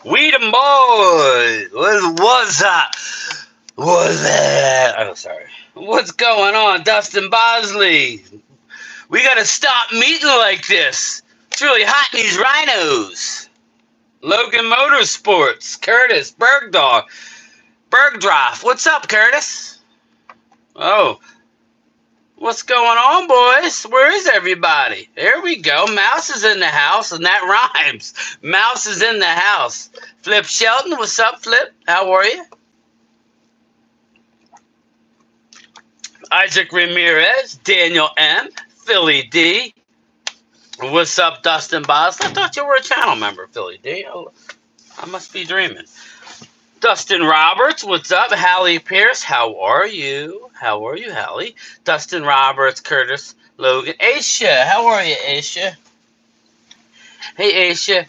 We the boys. What's up? What's that? Oh, sorry. What's going on, Dustin Bosley? We gotta stop meeting like this. It's really hot in these rhinos. Logan Motorsports, Curtis, Bergdorf. What's up, Curtis? Oh, what's going on, boys? Where is everybody? There we go. Mouse is in the house, and that rhymes. Mouse is in the house. Flip Shelton, what's up, Flip? How are you? Isaac Ramirez, Daniel M, Philly D. What's up, Dustin Boss? I thought you were a channel member, Philly D. Oh, I must be dreaming. Dustin Roberts, what's up? Hallie Pierce, how are you? How are you, Hallie? Dustin Roberts, Curtis, Logan. Aisha, how are you, Aisha? Hey, Aisha.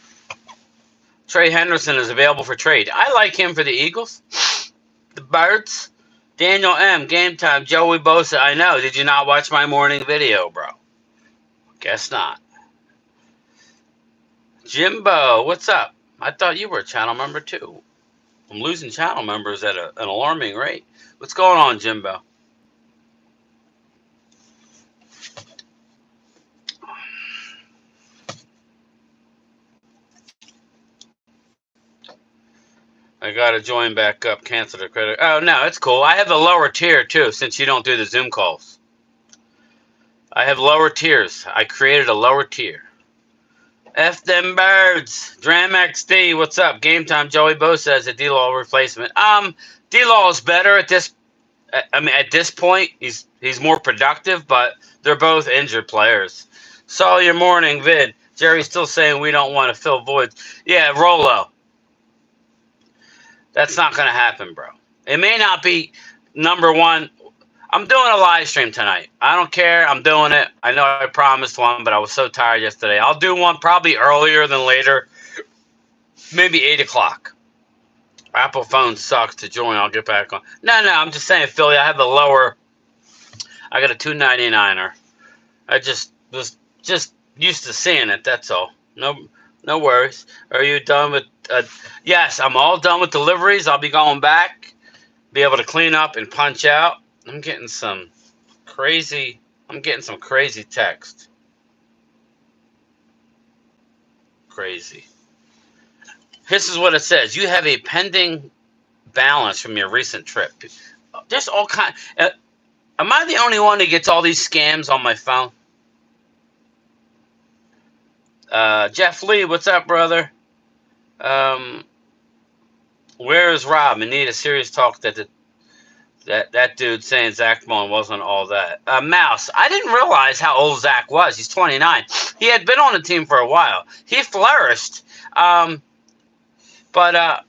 Trey Henderson is available for trade. I like him for the Eagles. The Birds. Daniel M, Game Time. Joey Bosa, I know. Did you not watch my morning video, bro? Guess not. Jimbo, what's up? I thought you were a channel member, too. I'm losing channel members at an alarming rate. What's going on, Jimbo? I gotta join back up. Cancel the credit. Oh, no, it's cool. I have the lower tier, too, since you don't do the Zoom calls. I have lower tiers. I created a lower tier. F them birds. Dram XD, what's up? Game Time. Joey Bosa as a D-Law replacement. D-Law is better at this. At this point, he's more productive, but they're both injured players. Saw your morning vid. Jerry's still saying we don't want to fill voids. Yeah, Rolo. That's not going to happen, bro. It may not be number one. I'm doing a live stream tonight. I don't care. I'm doing it. I know I promised one, but I was so tired yesterday. I'll do one probably earlier than later. Maybe 8 o'clock. Apple phone sucks to join. I'll get back on. No, I'm just saying, Philly, I have the lower. I got a 299er. I just was just used to seeing it. That's all. No worries. Are you done with? Yes, I'm all done with deliveries. I'll be going back, be able to clean up and punch out. I'm getting some crazy text. Crazy. This is what it says. You have a pending balance from your recent trip. There's all kind. Am I the only one who gets all these scams on my phone? Jeff Lee, what's up, brother? Where is Rob? I need a serious talk that dude saying Zach Bone wasn't all that. Mouse, I didn't realize how old Zach was. He's 29. He had been on the team for a while. He flourished. But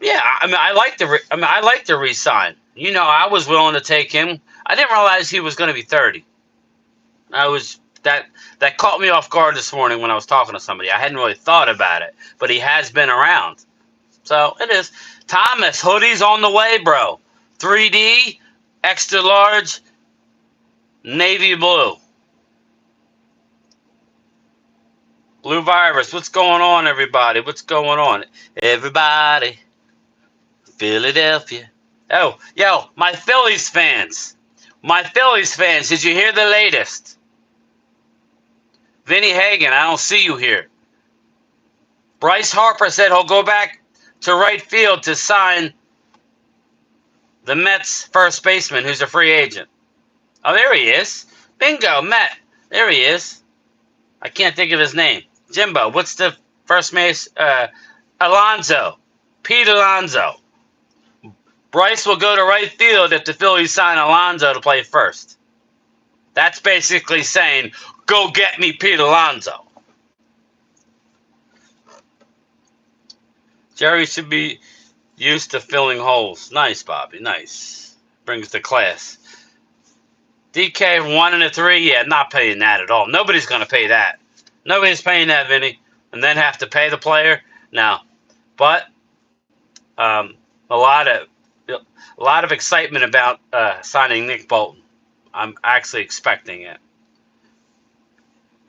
yeah, I like to re-sign. You know, I was willing to take him. I didn't realize he was going to be 30. That caught me off guard this morning when I was talking to somebody. I hadn't really thought about it, but he has been around. So it is. Thomas, hoodies on the way, bro. 3D, extra large, navy blue. Blue Virus, what's going on, everybody? What's going on? Everybody. Philadelphia. Oh, yo, my Phillies fans. Did you hear the latest? Vinny Hagan, I don't see you here. Bryce Harper said he'll go back to right field to sign the Mets first baseman who's a free agent. Oh, there he is. Bingo, Met. There he is. I can't think of his name. Jimbo, what's the first base? Alonso. Pete Alonso. Bryce will go to right field if the Phillies sign Alonso to play first. That's basically saying, go get me Pete Alonso. Jerry should be used to filling holes. Nice, Bobby. Nice. Brings the class. DK 1 and a 3. Yeah, not paying that at all. Nobody's going to pay that. Nobody's paying that, Vinny. And then have to pay the player? No. But a lot of excitement about signing Nick Bolton. I'm actually expecting it.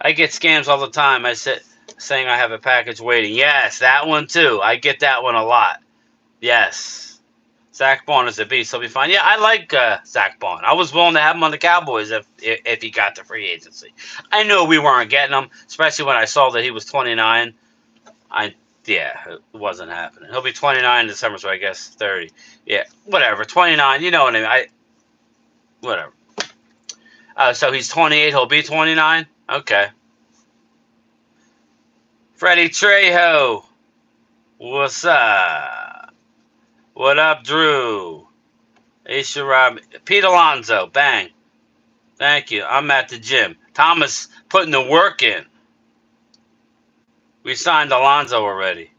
I get scams all the time. I said, saying I have a package waiting. Yes, that one too. I get that one a lot. Yes. Zach Bond is a beast. He'll be fine. Yeah, I like Zach Bond. I was willing to have him on the Cowboys if he got the free agency. I knew we weren't getting him, especially when I saw that he was 29. Yeah, it wasn't happening. He'll be 29 in December, so I guess 30. Yeah, whatever. 29, you know what I mean. Whatever. So he's 28. He'll be 29. Okay. Freddie Trejo. What's up? What up, Drew? Aisha Rob. Pete Alonso. Bang. Thank you. I'm at the gym. Thomas putting the work in. We signed Alonso already.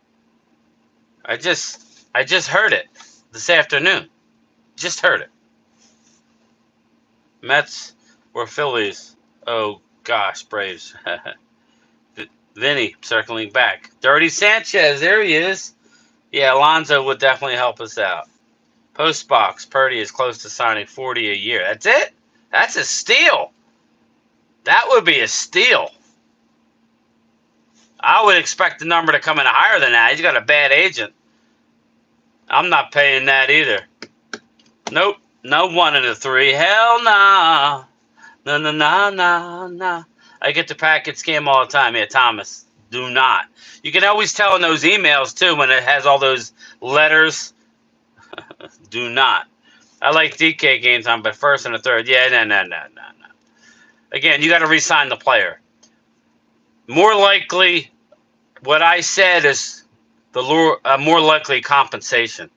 I just heard it this afternoon. Just heard it. Mets or Phillies. Oh gosh, Braves. Vinny circling back. Dirty Sanchez, there he is. Yeah, Alonso would definitely help us out. Postbox, Purdy is close to signing 40 a year. That's it? That's a steal. That would be a steal. I would expect the number to come in higher than that. He's got a bad agent. I'm not paying that either. Nope. No 1 and a 3. Hell nah. No, no, no, no, no. I get the packet scam all the time. Yeah, Thomas, do not. You can always tell in those emails, too, when it has all those letters. Do not. I like DK game time, but first and a third. Yeah, no. Again, you got to re-sign the player. More likely, what I said is more likely compensation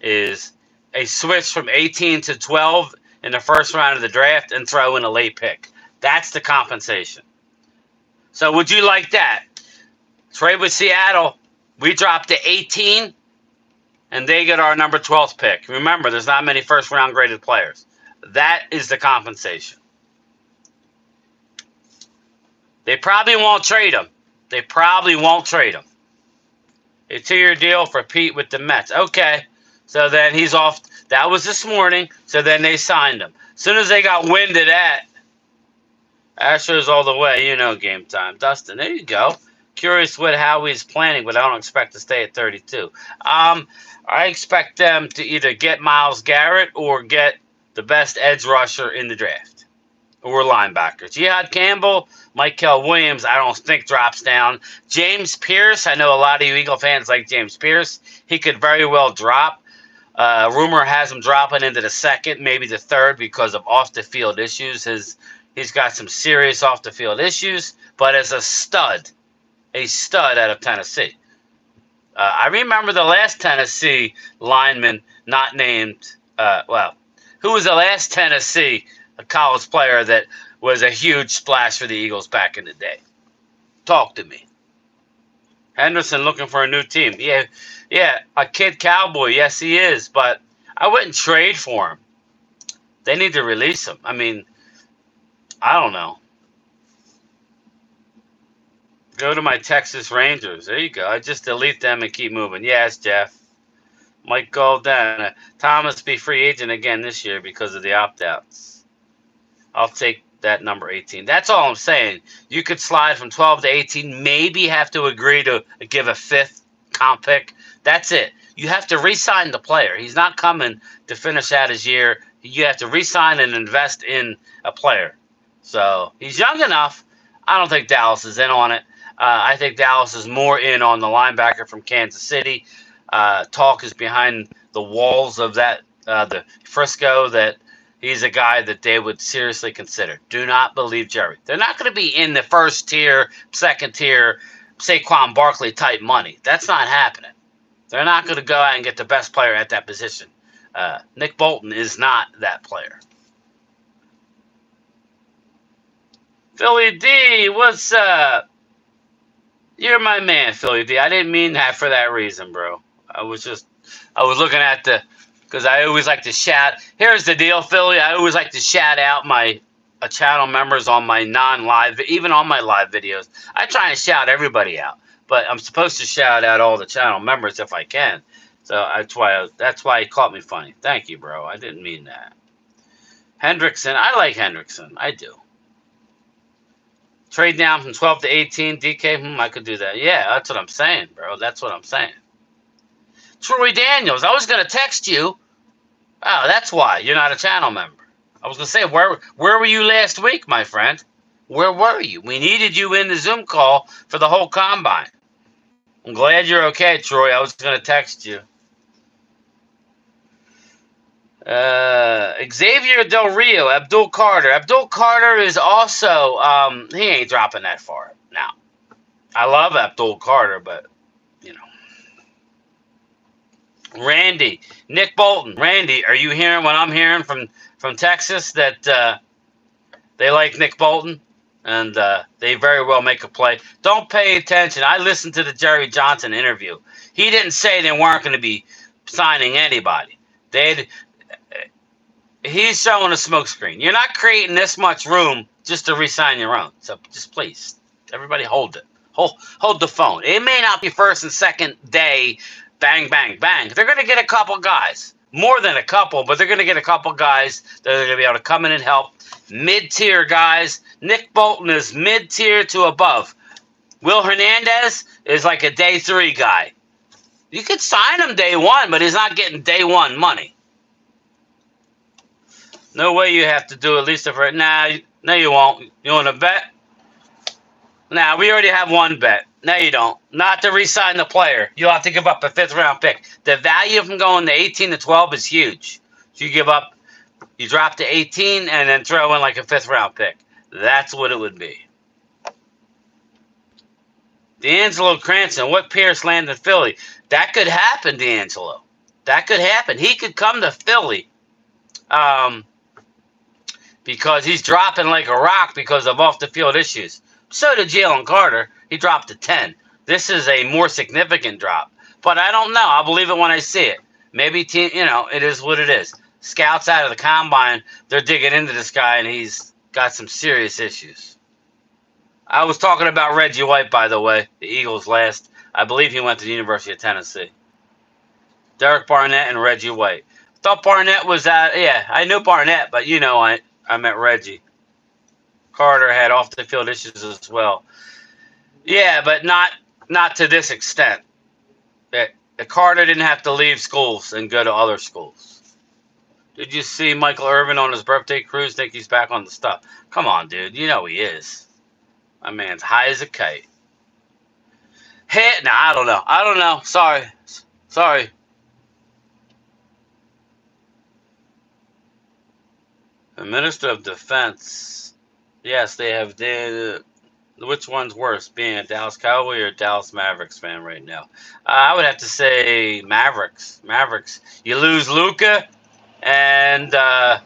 is a switch from 18 to 12 in the first round of the draft and throw in a late pick. That's the compensation. So would you like that? Trade with Seattle. We dropped to 18, and they get our number 12th pick. Remember, there's not many first-round graded players. That is the compensation. They probably won't trade him. A 2-year deal for Pete with the Mets. Okay. So then he's off. That was this morning. So then they signed him. As soon as they got wind of that, Astros all the way. You know, game time. Dustin, there you go. Curious how he's planning, but I don't expect to stay at 32. I expect them to either get Myles Garrett or get the best edge rusher in the draft. Or linebackers. Jihad Campbell, Michael Williams, I don't think drops down. James Pierce, I know a lot of you Eagle fans like James Pierce. He could very well drop. Rumor has him dropping into the second, maybe the third, because of off-the-field issues. He's got some serious off-the-field issues, but as a stud out of Tennessee. I remember the last Tennessee lineman not named, who was the last Tennessee college player that was a huge splash for the Eagles back in the day? Talk to me. Henderson looking for a new team. Yeah, a kid Cowboy. Yes, he is, but I wouldn't trade for him. They need to release him. I mean, I don't know. Go to my Texas Rangers. There you go. I just delete them and keep moving. Yes, Jeff. Mike Golden. Thomas be free agent again this year because of the opt-outs. I'll take that number 18. That's all I'm saying. You could slide from 12 to 18, maybe have to agree to give a 5th comp pick. That's it. You have to re-sign the player. He's not coming to finish out his year. You have to re-sign and invest in a player. So he's young enough. I don't think Dallas is in on it. I think Dallas is more in on the linebacker from Kansas City. Talk is behind the walls of that the Frisco that he's a guy that they would seriously consider. Do not believe Jerry. They're not going to be in the first tier, second tier, Saquon Barkley type money. That's not happening. They're not going to go out and get the best player at that position. Nick Bolton is not that player. Philly D, what's up? You're my man, Philly D. I didn't mean that for that reason, bro. I was looking at because I always like to shout. Here's the deal, Philly. I always like to shout out my channel members on my non-live, even on my live videos. I try and shout everybody out, but I'm supposed to shout out all the channel members if I can. So that's why it caught me funny. Thank you, bro. I didn't mean that. Hendrickson. I like Hendrickson. I do. Trade down from 12 to 18. DK, I could do that. Yeah, that's what I'm saying, bro. That's what I'm saying. Troy Daniels, I was going to text you. Oh, that's why. You're not a channel member. I was going to say, where were you last week, my friend? Where were you? We needed you in the Zoom call for the whole combine. I'm glad you're okay, Troy. I was going to text you. Xavier Del Rio, Abdul Carter. Abdul Carter is also, he ain't dropping that far now. I love Abdul Carter, but, you know. Randy, Nick Bolton. Randy, are you hearing what I'm hearing from Texas, that they like Nick Bolton? And they very well make a play. Don't pay attention. I listened to the Jerry Johnson interview. He didn't say they weren't going to be signing anybody. He's showing a smokescreen. You're not creating this much room just to re-sign your own. So just please, everybody hold it. Hold the phone. It may not be first and second day, bang, bang, bang. They're going to get a couple guys. More than a couple, but they're going to get a couple guys that are going to be able to come in and help. Mid-tier guys. Nick Bolton is mid-tier to above. Will Hernandez is like a day 3 guy. You could sign him day 1, but he's not getting day 1 money. No way you have to do at least for no, you won't. You want to bet? Nah, we already have one bet. No, you don't. Not to re-sign the player. You'll have to give up a 5th round pick. The value of him going to 18 to 12 is huge. So you drop to 18 and then throw in like a 5th round pick. That's what it would be. D'Angelo Cranston, what Pierce landed Philly? That could happen, D'Angelo. That could happen. He could come to Philly. Because he's dropping like a rock because of off-the-field issues. So did Jalen Carter. He dropped to 10. This is a more significant drop. But I don't know. I'll believe it when I see it. Maybe, it is what it is. Scouts out of the combine, they're digging into this guy, and he's got some serious issues. I was talking about Reggie White, by the way, the Eagles last. I believe he went to the University of Tennessee. Derek Barnett and Reggie White. Thought Barnett was out. Yeah, I knew Barnett, but I meant Reggie. Carter had off-the-field issues as well. Yeah, but not to this extent. Carter didn't have to leave schools and go to other schools. Did you see Michael Irvin on his birthday cruise? Think he's back on the stuff. Come on, dude. You know he is. My man's high as a kite. I don't know. Sorry. The Minister of Defense. Yes, they have. Which one's worse, being a Dallas Cowboy or Dallas Mavericks fan right now? I would have to say Mavericks. You lose Luka, and then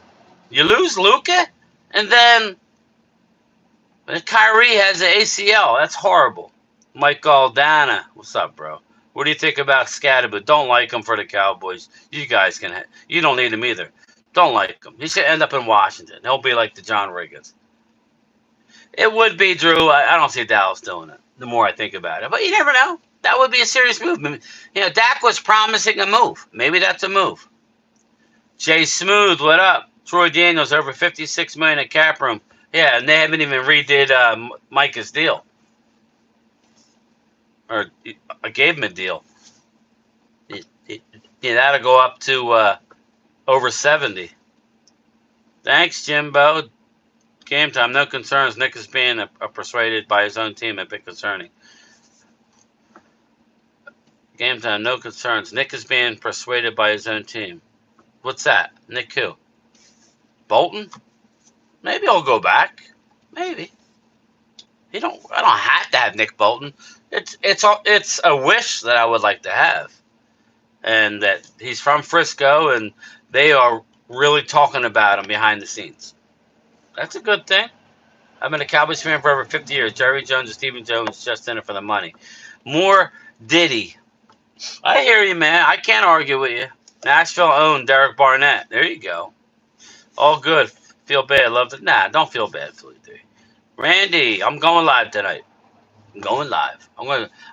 Kyrie has an ACL. That's horrible. Mike Aldana, what's up, bro? What do you think about Scatterwood? Don't like him for the Cowboys. You guys you don't need him either. Don't like him. He should end up in Washington. He'll be like the John Riggins. It would be, Drew. I don't see Dallas doing it, the more I think about it. But you never know. That would be a serious move. Dak was promising a move. Maybe that's a move. Jay Smooth, what up? Troy Daniels, over $56 million at cap room. Yeah, and they haven't even redid Micah's deal. Or I gave him a deal. That'll go up to over 70. Thanks, Jimbo. Game time, no concerns. Nick is being persuaded by his own team, a bit concerning. Game time, no concerns. Nick is being persuaded by his own team. What's that? Nick who? Bolton? Maybe I'll go back. Maybe. I don't have to have Nick Bolton. It's a wish that I would like to have. And that he's from Frisco, and they are really talking about him behind the scenes. That's a good thing. I've been a Cowboys fan for over 50 years. Jerry Jones and Stephen Jones just in it for the money. More Diddy. I hear you, man. I can't argue with you. Nashville owned Derek Barnett. There you go. All good. Feel bad. Love it. Nah, don't feel bad, Philly D. Randy, I'm going live tonight. I'm going live.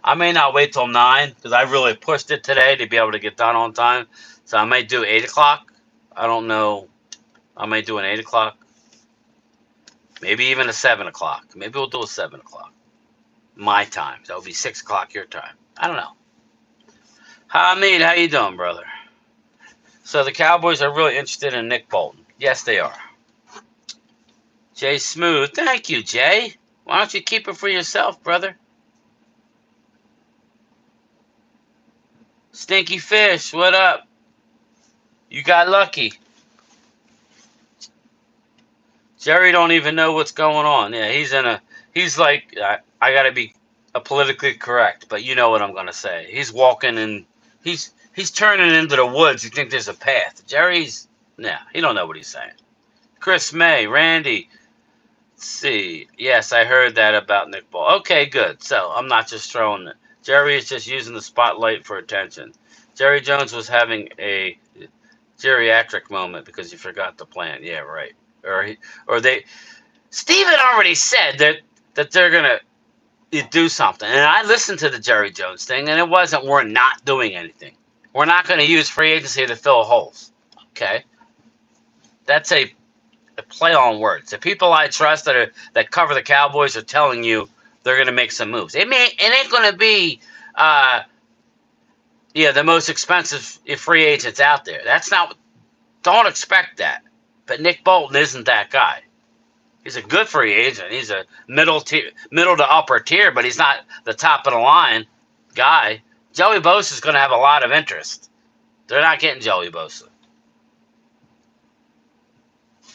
I may not wait till 9 because I really pushed it today to be able to get done on time. So I may do 8 o'clock. I don't know. I may do an 8 o'clock. Maybe even a 7 o'clock. Maybe we'll do a 7 o'clock. My time. That would be 6 o'clock your time. I don't know. Hamid, how you doing, brother? So the Cowboys are really interested in Nick Bolton. Yes, they are. Jay Smooth. Thank you, Jay. Why don't you keep it for yourself, brother? Stinky Fish, what up? You got lucky. Jerry don't even know what's going on. Yeah, he's like, I gotta be politically correct, but you know what I'm gonna say. He's walking and he's turning into the woods. You think there's a path. Jerry's, he don't know what he's saying. Chris May, Randy, let's see. Yes, I heard that about Nick Ball. Okay, good. So I'm not just throwing it. Jerry is just using the spotlight for attention. Jerry Jones was having a geriatric moment because he forgot the plan. Yeah, right. Steven already said that they're gonna do something, and I listened to the Jerry Jones thing, and it wasn't we're not doing anything. We're not going to use free agency to fill holes. Okay, that's a play on words. The people I trust that cover the Cowboys are telling you they're going to make some moves. It ain't going to be the most expensive free agents out there. That's not. Don't expect that. But Nick Bolton isn't that guy. He's a good free agent. He's a middle to upper tier, but he's not the top of the line guy. Joey Bosa is going to have a lot of interest. They're not getting Joey Bosa.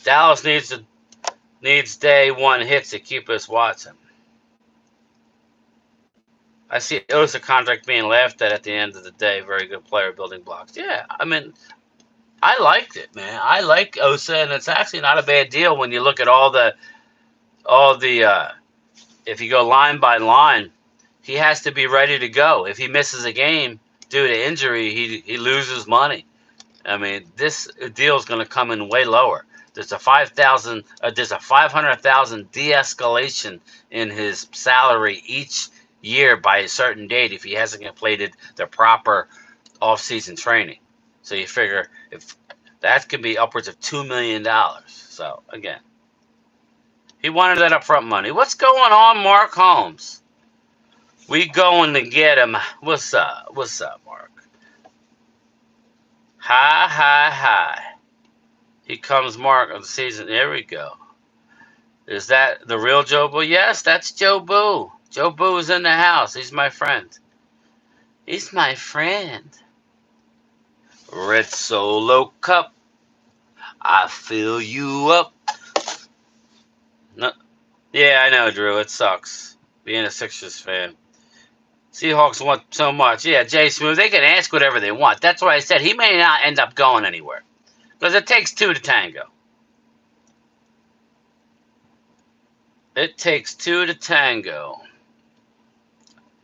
Dallas needs day one hits to keep us watching. I see Osa contract being laughed at the end of the day. Very good player, building blocks. Yeah, I mean, I liked it, man. I like Osa, and it's actually not a bad deal when you look at all the if you go line by line, he has to be ready to go. If he misses a game due to injury, he loses money. I mean, this deal is going to come in way lower. There's a 500,000 de-escalation in his salary each year by a certain date if he hasn't completed the proper off-season training. So you figure if that could be upwards of $2 million. So again, he wanted that upfront money. What's going on, Mark Holmes? We going to get him. What's up? What's up, Mark? Hi. Here comes Mark of the season. There we go. Is that the real Joe Boo? Yes, that's Joe Boo. Joe Boo is in the house. He's my friend. He's my friend. Red Solo Cup. I fill you up. No. Yeah, I know, Drew. It sucks being a Sixers fan. Seahawks want so much. Yeah, Jay Smooth, they can ask whatever they want. That's why I said he may not end up going anywhere. Because it takes two to tango. It takes two to tango.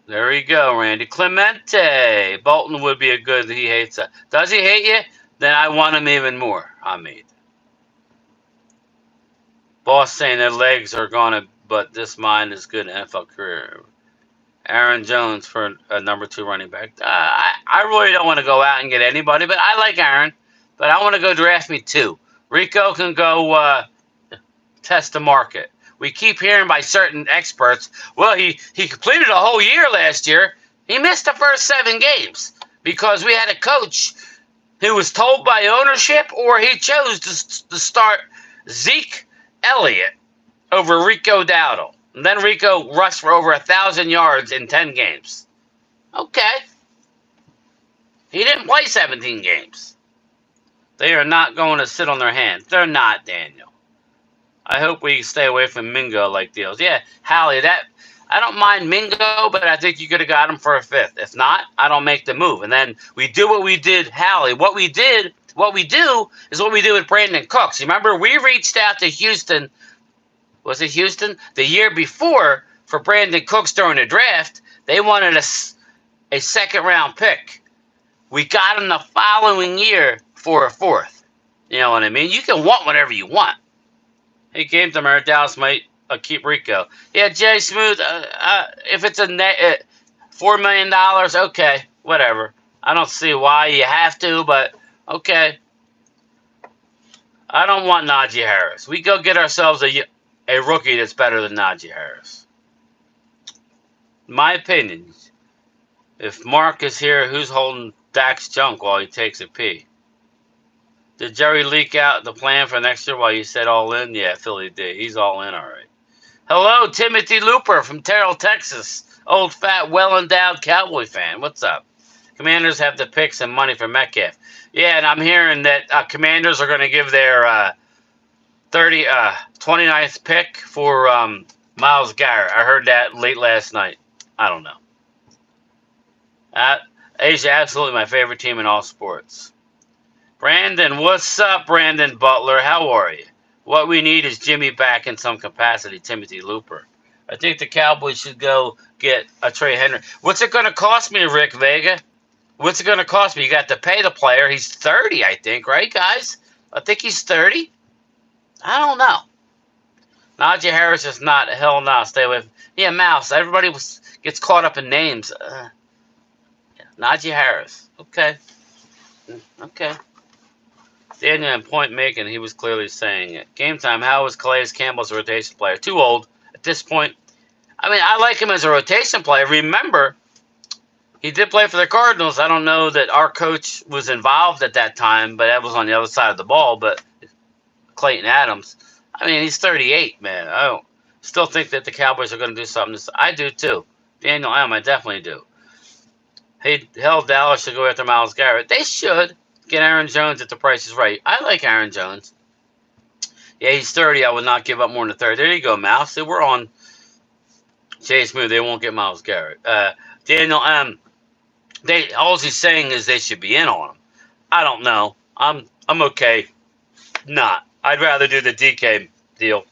There you go, Randy. Clemente. Bolton would be a good, he hates that. Does he hate you? Then I want him even more, Hamid. Boss saying their legs are gone, but this mind is good in NFL career. Aaron Jones for a number 2 running back. I really don't want to go out and get anybody, but I like Aaron. But I want to go draft me 2. Rico can go test the market. We keep hearing by certain experts, well, he completed a whole year last year. He missed the first 7 games because we had a coach who was told by ownership or he chose to start Zeke Elliott over Rico Dowdle. And then Rico rushed for over 1,000 yards in 10 games. Okay. He didn't play 17 games. They are not going to sit on their hands. They're not, Daniel. I hope we stay away from Mingo like deals. Yeah, Hallie, I don't mind Mingo, but I think you could have got him for a 5th. If not, I don't make the move. And then we do what we did, Hallie. What we do is what we do with Brandon Cooks. You remember we reached out to Houston. Was it Houston? The year before for Brandon Cooks during the draft. They wanted a second-round pick. We got him the following year for a 4th. You know what I mean? You can want whatever you want. He came to America. Dallas might keep Rico. Yeah, Jay Smooth, if it's a net $4 million, okay, whatever. I don't see why you have to, but okay. I don't want Najee Harris. We go get ourselves a a rookie that's better than Najee Harris. My opinion. If Mark is here, who's holding Dak's junk while he takes a pee? Did Jerry leak out the plan for next year while you said all in? Yeah, Philly did. He's all in, all right. Hello, Timothy Looper from Terrell, Texas. Old, fat, well-endowed Cowboy fan. What's up? Commanders have the picks and money for Metcalf. Yeah, and I'm hearing that Commanders are going to give their 29th pick for Myles Garrett. I heard that late last night. I don't know. Asia, absolutely my favorite team in all sports. Brandon, what's up, Brandon Butler? How are you? What we need is Jimmy back in some capacity, Timothy Looper. I think the Cowboys should go get a Trey Henry. What's it going to cost me, Rick Vega? What's it going to cost me? You got to pay the player. He's 30, I think, right, guys? I think he's 30. I don't know. Najee Harris is not. Hell no. Stay with. Yeah, Mouse. Everybody gets caught up in names. Najee Harris. Okay. Okay. Daniel and point making, he was clearly saying it. Game time. How was Calais Campbell's a rotation player? Too old at this point. I mean, I like him as a rotation player. Remember, he did play for the Cardinals. I don't know that our coach was involved at that time, but that was on the other side of the ball. But Clayton Adams, I mean, he's 38, man. I don't still think that the Cowboys are going to do something. I do too. Daniel M, I definitely do. Hey, hell, Dallas should go after Myles Garrett. They should get Aaron Jones if the price is right. I like Aaron Jones. Yeah, he's 30. I would not give up more than 30. There you go, Mouse. So we're on Chase Move. They won't get Myles Garrett. Daniel M, all he's saying is they should be in on him. I don't know. I'm okay. Not. I'd rather do the DK deal.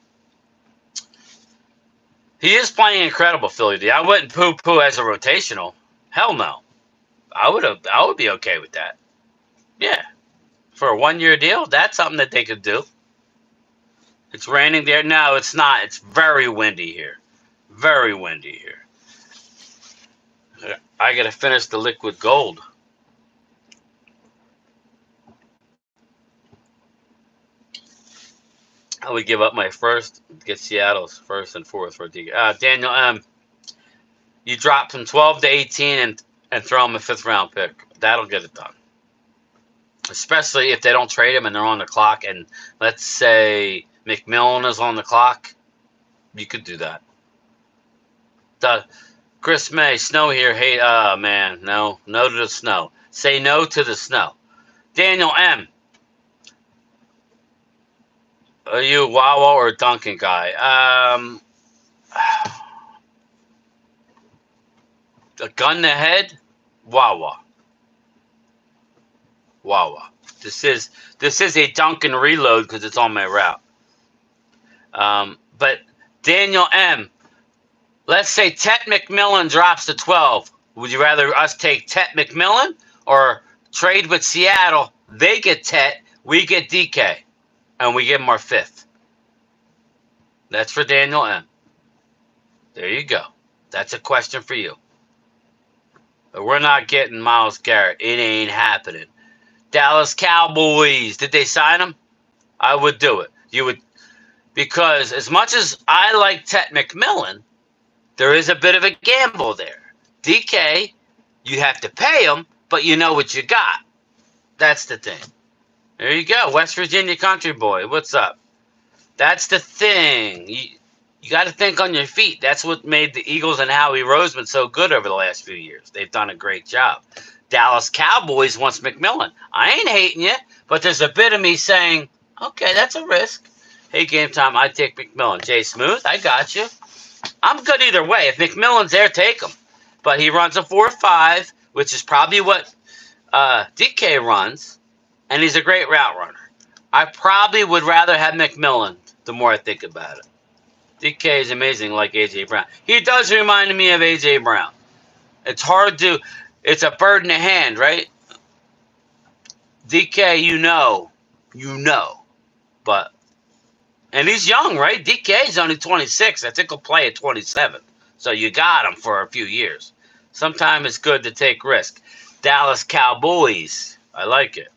He is playing incredible, Philly D. I wouldn't poo-poo as a rotational. Hell no. I would be okay with that. Yeah. For a 1-year deal, that's something that they could do. It's raining there. No, it's not. It's very windy here. Very windy here. I got to finish the liquid gold. I would give up my first, get Seattle's first and fourth for DK. Daniel, you drop from 12 to 18 and throw him a 5th round pick. That'll get it done. Especially if they don't trade him and they're on the clock. And let's say McMillan is on the clock. You could do that. Chris May, snow here. Hey, man, no to the snow. Say no to the snow. Daniel M, are you a Wawa or a Dunkin' guy? A gun to the head? Wawa. Wawa. This is a Dunkin' reload because it's on my route. But Daniel M, let's say Tet McMillan drops to 12. Would you rather us take Tet McMillan or trade with Seattle? They get Tet, we get DK, and we give him our 5th. That's for Daniel M. There you go. That's a question for you. But we're not getting Myles Garrett. It ain't happening. Dallas Cowboys. Did they sign him? I would do it. You would, because as much as I like Tet McMillan, there is a bit of a gamble there. DK, you have to pay him, but you know what you got. That's the thing. There you go. West Virginia country boy. What's up? That's the thing. You got to think on your feet. That's what made the Eagles and Howie Roseman so good over the last few years. They've done a great job. Dallas Cowboys wants McMillan. I ain't hating you, but there's a bit of me saying, okay, that's a risk. Hey, game time, I take McMillan. Jay Smooth, I got you. I'm good either way. If McMillan's there, take him. But he runs a 4.5, which is probably what DK runs, and he's a great route runner. I probably would rather have McMillan the more I think about it. DK is amazing like A.J. Brown. He does remind me of A.J. Brown. It's hard to... It's a bird in the hand, right? DK, you know. But... And he's young, right? DK is only 26. I think he'll play at 27. So you got him for a few years. Sometimes it's good to take risk. Dallas Cowboys. I like it.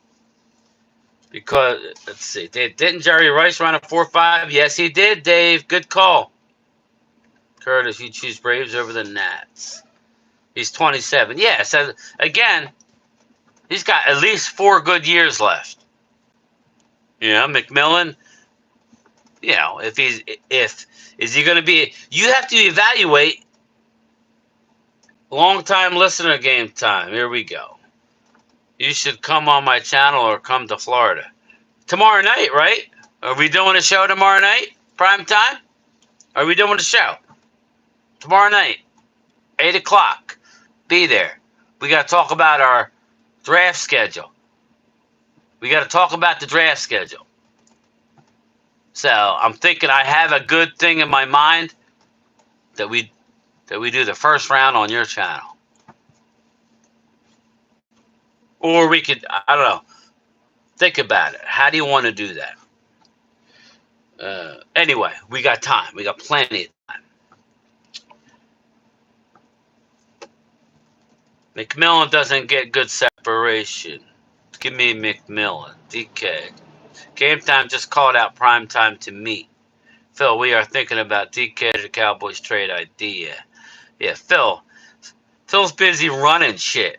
Because, let's see, didn't Jerry Rice run a 4.5? Yes, he did, Dave. Good call. Curtis, you choose Braves over the Nats. He's 27. Yeah, so, again, he's got at least 4 good years left. McMillan, is he going to be, you have to evaluate long-time listener game time. Here we go. You should come on my channel or come to Florida. Tomorrow night, right? Are we doing a show tomorrow night? Prime time? Are we doing a show? Tomorrow night, 8 o'clock. Be there. We got to talk about our draft schedule. We got to talk about the draft schedule. So I'm thinking I have a good thing in my mind that we do the first round on your channel. Or we could, I don't know, think about it. How do you want to do that? Anyway, we got time. We got plenty of time. McMillan doesn't get good separation. Give me McMillan. DK. Game time just called out prime time to me. Phil, we are thinking about DK to the Cowboys trade idea. Yeah, Phil's busy running shit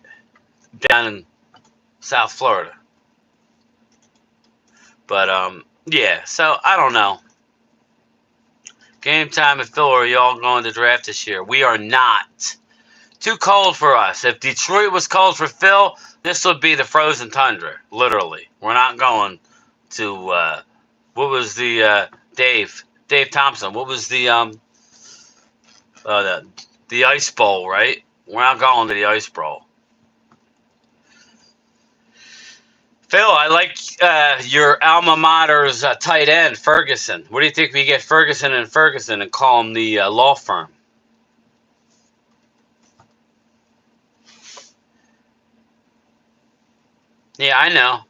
down in South Florida. But, yeah, so I don't know. Game time and Phil, are y'all going to draft this year? We are not. Too cold for us. If Detroit was cold for Phil, this would be the frozen tundra, literally. We're not going to, what was the, Dave Thompson, what was the Ice Bowl, right? We're not going to the Ice Bowl. Phil, I like your alma mater's tight end, Ferguson. What do you think we get Ferguson and call him the law firm? Yeah, I know.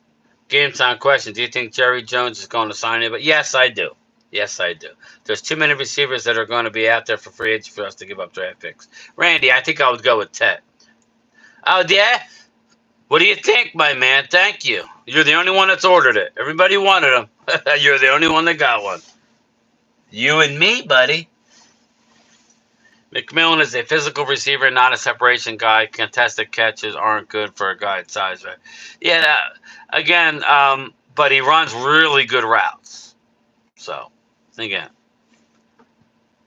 Game time question. Do you think Jerry Jones is going to sign it? But yes, I do. Yes, I do. There's too many receivers that are going to be out there for free agents for us to give up draft picks. Randy, I think I would go with Ted. Oh, yeah? What do you think, my man? Thank you. You're the only one that's ordered it. Everybody wanted them. You're the only one that got one. You and me, buddy. McMillan is a physical receiver, not a separation guy. Contested catches aren't good for a guy at size. Right? Yeah, again, but he runs really good routes. So, again.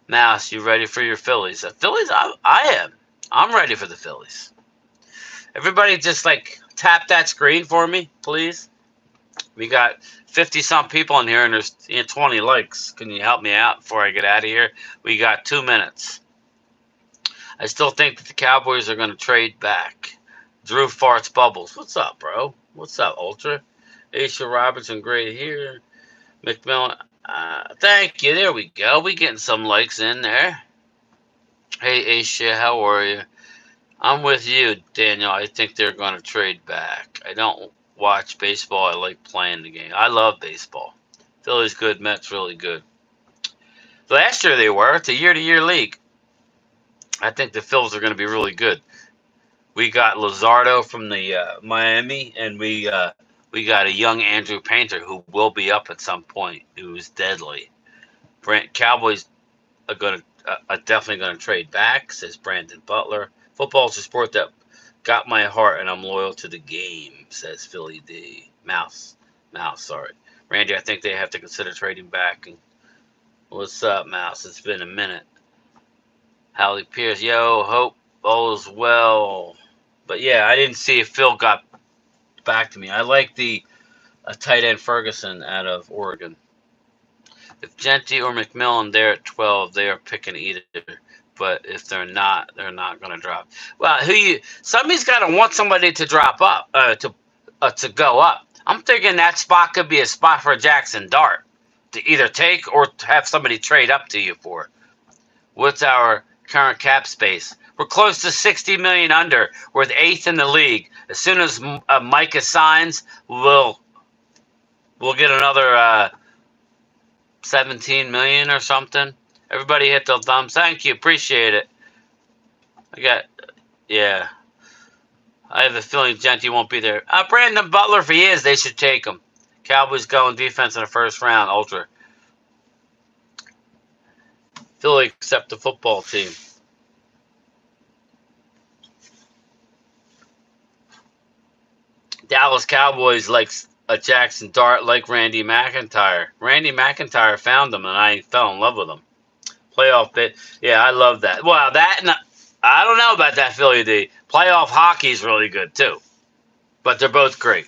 Mouse, you ready for your Phillies? Phillies, I am. I'm ready for the Phillies. Everybody just, tap that screen for me, please. We got 50-some people in here, and there's 20 likes. Can you help me out before I get out of here? We got 2 minutes. I still think that the Cowboys are going to trade back. Drew farts bubbles. What's up, bro? What's up, Ultra? Aisha Robertson, great here. McMillan, thank you. There we go. We getting some likes in there. Hey, Aisha, how are you? I'm with you, Daniel. I think they're going to trade back. I don't watch baseball. I like playing the game. I love baseball. Philly's good. Mets really good. Last year they were. It's a year-to-year league. I think the Phils are going to be really good. We got Luzardo from the Miami, and we got a young Andrew Painter who will be up at some point, who's deadly. Cowboys are definitely going to trade back, says Brandon Butler. Football's a sport that got my heart, and I'm loyal to the game, says Philly D. Mouse, sorry. Randy, I think they have to consider trading back. And what's up, Mouse? It's been a minute. Hallie Pierce, yo, hope all is well. But yeah, I didn't see if Phil got back to me. I like the tight end Ferguson out of Oregon. If Genty or McMillan there at 12, they are picking either. But if they're not going to drop. Well, somebody's got to want somebody to drop up, to go up. I'm thinking that spot could be a spot for Jackson Dart to either take or have somebody trade up to you for. What's our current cap space? We're close to 60 million under. We're the 8th in the league. As soon as Micah signs, we'll get another 17 million or something. Everybody hit the thumbs. Thank you. Appreciate it. Yeah. I have a feeling Genty won't be there. Brandon Butler, if he is, they should take him. Cowboys going defense in the first round. Ultra. Philly accept the football team. Dallas Cowboys like a Jackson Dart like Randy McIntyre. Randy McIntyre found him, and I fell in love with him. Playoff bit. Yeah, I love that. Well, I don't know about that Philly D. Playoff hockey is really good, too. But they're both great.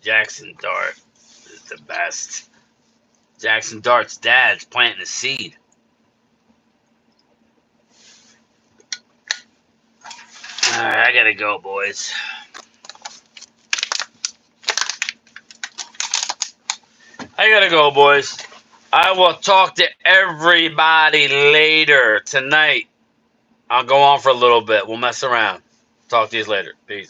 Jackson Dart is the best. Jackson Dart's dad's planting a seed. All right, I gotta go, boys. I will talk to everybody later tonight. I'll go on for a little bit. We'll mess around. Talk to you later. Peace.